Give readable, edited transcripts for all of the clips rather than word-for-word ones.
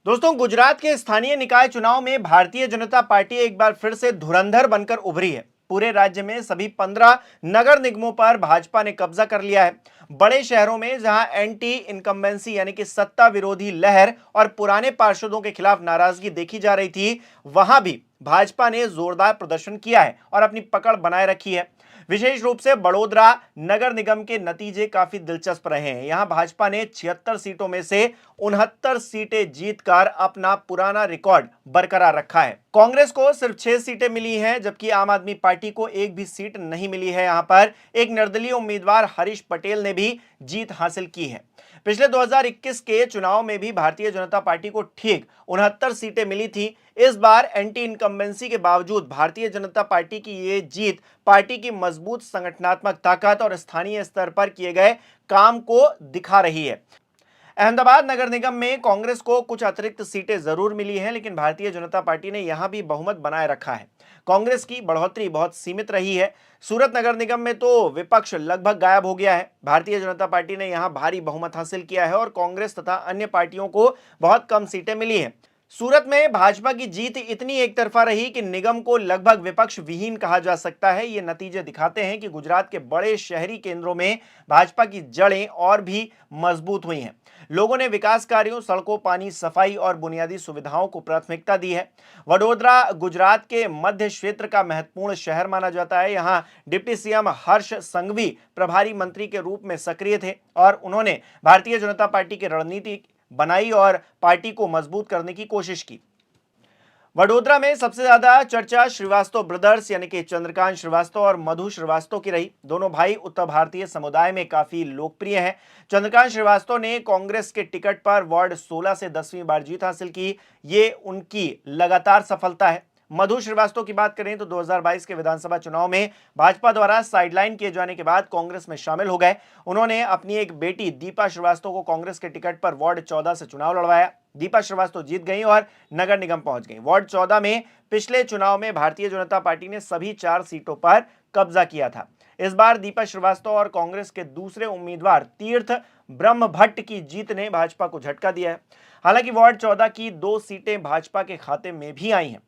दोस्तों, गुजरात के स्थानीय निकाय चुनाव में भारतीय जनता पार्टी एक बार फिर से धुरंधर बनकर उभरी है। पूरे राज्य में सभी 15 नगर निगमों पर भाजपा ने कब्जा कर लिया है। बड़े शहरों में जहां एंटी इनकम्बेंसी यानी कि सत्ता विरोधी लहर और पुराने पार्षदों के खिलाफ नाराजगी देखी जा रही थी, वहां भी भाजपा ने जोरदार प्रदर्शन किया है और अपनी पकड़ बनाए रखी है। विशेष रूप से बड़ोदरा नगर निगम के नतीजे काफी दिलचस्प रहे हैं। यहां भाजपा ने 76 सीटों में से 69 सीटें जीतकर अपना पुराना रिकॉर्ड बरकरार रखा है। कांग्रेस को सिर्फ 6 सीटें मिली हैं, जबकि आम आदमी पार्टी को एक भी सीट नहीं मिली है। यहां पर एक निर्दलीय उम्मीदवार हरीश पटेल ने भी जीत हासिल की है। पिछले 2021 के चुनाव में भी भारतीय जनता पार्टी को ठीक 69 सीटें मिली थी। इस बार एंटी इनकम्बेंसी के बावजूद भारतीय जनता पार्टी की ये जीत पार्टी की मजबूत संगठनात्मक ताकत और स्थानीय स्तर पर किए गए काम को दिखा रही है। अहमदाबाद नगर निगम में कांग्रेस को कुछ अतिरिक्त सीटें जरूर मिली हैं, लेकिन भारतीय जनता पार्टी ने यहां भी बहुमत बनाए रखा है। कांग्रेस की बढ़ोतरी बहुत सीमित रही है। सूरत नगर निगम में तो विपक्ष लगभग गायब हो गया है। भारतीय जनता पार्टी ने यहां भारी बहुमत हासिल किया है और कांग्रेस तथा अन्य पार्टियों को बहुत कम सीटें मिली हैं। सूरत में भाजपा की जीत इतनी एक तरफा रही कि निगम को लगभग विपक्ष विहीन कहा जा सकता है। ये नतीजे दिखाते हैं कि गुजरात के बड़े शहरी केंद्रों में भाजपा की जड़ें और भी मजबूत हुई हैं। लोगों ने विकास कार्यों, सड़कों, पानी, सफाई और बुनियादी सुविधाओं को प्राथमिकता दी है। वडोदरा गुजरात के मध्य क्षेत्र का महत्वपूर्ण शहर माना जाता है। यहाँ डिप्टी सीएम हर्ष संघवी प्रभारी मंत्री के रूप में सक्रिय थे और उन्होंने भारतीय जनता पार्टी की रणनीति बनाई और पार्टी को मजबूत करने की कोशिश की। वडोदरा में सबसे ज्यादा चर्चा श्रीवास्तव ब्रदर्स यानी कि चंद्रकांत श्रीवास्तव और मधु श्रीवास्तव की रही। दोनों भाई उत्तर भारतीय समुदाय में काफी लोकप्रिय हैं। चंद्रकांत श्रीवास्तव ने कांग्रेस के टिकट पर वार्ड 16 से 10वीं बार जीत हासिल की। ये उनकी लगातार सफलता है। मधु श्रीवास्तव की बात करें तो 2022 के विधानसभा चुनाव में भाजपा द्वारा साइडलाइन किए जाने के बाद कांग्रेस में शामिल हो गए। उन्होंने अपनी एक बेटी दीपा श्रीवास्तव को कांग्रेस के टिकट पर वार्ड 14 से चुनाव लड़वाया। दीपा श्रीवास्तव जीत गई और नगर निगम पहुंच गई। वार्ड 14 में पिछले चुनाव में भारतीय जनता पार्टी ने सभी 4 सीटों पर कब्जा किया था। इस बार दीपा श्रीवास्तव और कांग्रेस के दूसरे उम्मीदवार तीर्थ ब्रह्म भट्ट की जीत ने भाजपा को झटका दिया है। हालांकि वार्ड 14 की 2 सीटें भाजपा के खाते में भी आई हैं।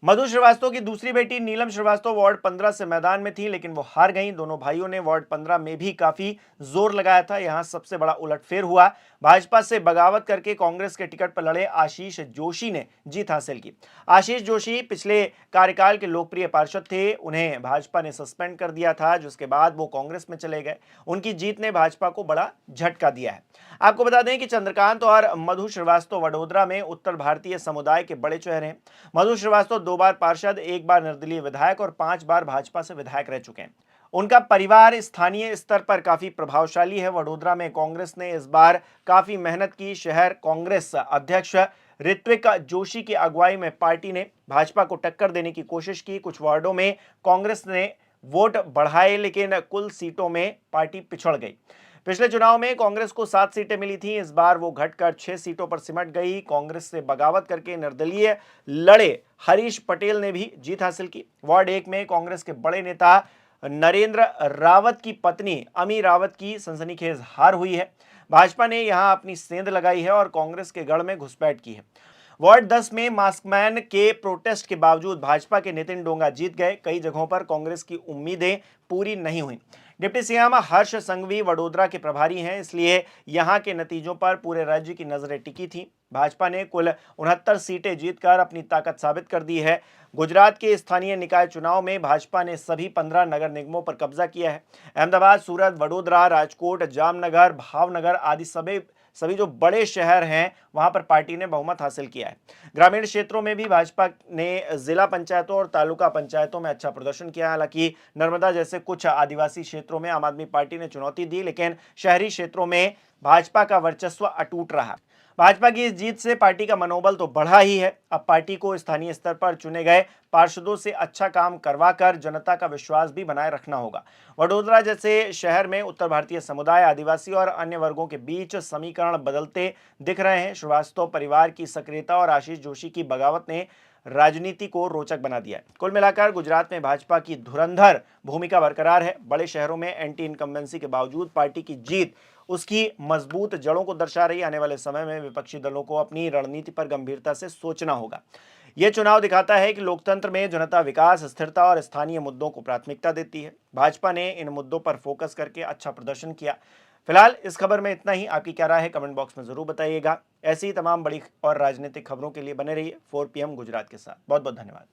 मधु श्रीवास्तव की दूसरी बेटी नीलम श्रीवास्तव वार्ड 15 से मैदान में थी, लेकिन वो हार गईं। दोनों भाइयों ने वार्ड 15 में भी काफी जोर लगाया था। यहां सबसे बड़ा उलटफेर हुआ। भाजपा से बगावत करके कांग्रेस के टिकट पर लड़े आशीष जोशी ने जीत हासिल की। आशीष जोशी पिछले कार्यकाल के लोकप्रिय पार्षद थे। उन्हें भाजपा ने सस्पेंड कर दिया था, जिसके बाद वो कांग्रेस में चले गए। उनकी जीत ने भाजपा को बड़ा झटका दिया है। आपको बता दें कि चंद्रकांत और मधु श्रीवास्तव वडोदरा में उत्तर भारतीय समुदाय के बड़े चेहरे हैं। मधु श्रीवास्तव 2 बार पार्षद, 1 बार निर्दलीय विधायक और 5 बार भाजपा से विधायक रह चुके हैं। उनका परिवार स्थानीय स्तर पर काफी प्रभावशाली है। वडोदरा में कांग्रेस ने इस बार काफी मेहनत की। शहर कांग्रेस अध्यक्ष ऋत्विक जोशी की अगुवाई में पार्टी ने भाजपा को टक्कर देने की कोशिश की। कुछ वार्डों में कांग्रेस ने वोट बढ़ाए, लेकिन कुल सीटों में पार्टी पिछड़ गई। पिछले चुनाव में कांग्रेस को 7 सीटें मिली थी। इस बार वो घटकर 6 सीटों पर सिमट गई। कांग्रेस से बगावत करके निर्दलीय लड़े हरीश पटेल ने भी जीत हासिल की। वार्ड 1 में कांग्रेस के बड़े नेता नरेंद्र रावत की पत्नी अमी रावत की सनसनीखेज हार हुई है। भाजपा ने यहां अपनी सेंध लगाई है और कांग्रेस के गढ़ में घुसपैठ की है। वार्ड 10 में मास्कमैन के प्रोटेस्ट के बावजूद भाजपा के नितिन डोंगा जीत गए। कई जगहों पर कांग्रेस की उम्मीदें पूरी नहीं हुई। डिप्टी सीएम हर्ष संघवी वडोदरा के प्रभारी हैं, इसलिए यहां के नतीजों पर पूरे राज्य की नजरें टिकी थी। भाजपा ने कुल 69 सीटें जीतकर अपनी ताकत साबित कर दी है। गुजरात के स्थानीय निकाय चुनाव में भाजपा ने सभी 15 नगर निगमों पर कब्जा किया है। अहमदाबाद, सूरत, वडोदरा, राजकोट, जामनगर, भावनगर आदि सभी जो बड़े शहर हैं, वहां पर पार्टी ने बहुमत हासिल किया है। ग्रामीण क्षेत्रों में भी भाजपा ने जिला पंचायतों और तालुका पंचायतों में अच्छा प्रदर्शन किया। हालांकि नर्मदा जैसे कुछ आदिवासी क्षेत्रों में आम आदमी पार्टी ने चुनौती दी, लेकिन शहरी क्षेत्रों में भाजपा का वर्चस्व अटूट रहा। भाजपा की इस जीत से पार्टी का मनोबल तो बढ़ा ही है। अब पार्टी को स्थानीय स्तर पर चुने गए पार्षदों से अच्छा काम करवाकर जनता का विश्वास भी बनाए रखना होगा। वडोदरा जैसे शहर में उत्तर भारतीय समुदाय, आदिवासी और अन्य वर्गों के बीच समीकरण बदलते दिख रहे हैं। श्रीवास्तव परिवार की सक्रियता और आशीष जोशी की बगावत ने राजनीति को रोचक बना दिया है। कुल मिलाकर गुजरात में भाजपा की धुरंधर भूमिका बरकरार है। बड़े शहरों में एंटी इनकम्बेंसी के बावजूद पार्टी की जीत उसकी मजबूत जड़ों को दर्शा रही है। आने वाले समय में विपक्षी दलों को अपनी रणनीति पर गंभीरता से सोचना होगा। यह चुनाव दिखाता है कि लोकतंत्र में जनता विकास, स्थिरता और स्थानीय मुद्दों को प्राथमिकता देती है। भाजपा ने इन मुद्दों पर फोकस करके अच्छा प्रदर्शन किया। फिलहाल इस खबर में इतना ही। आपकी क्या राय है कमेंट बॉक्स में जरूर बताइएगा। ऐसी ही तमाम बड़ी और राजनीतिक खबरों के लिए बने रहिए 4 PM गुजरात के साथ। बहुत बहुत धन्यवाद।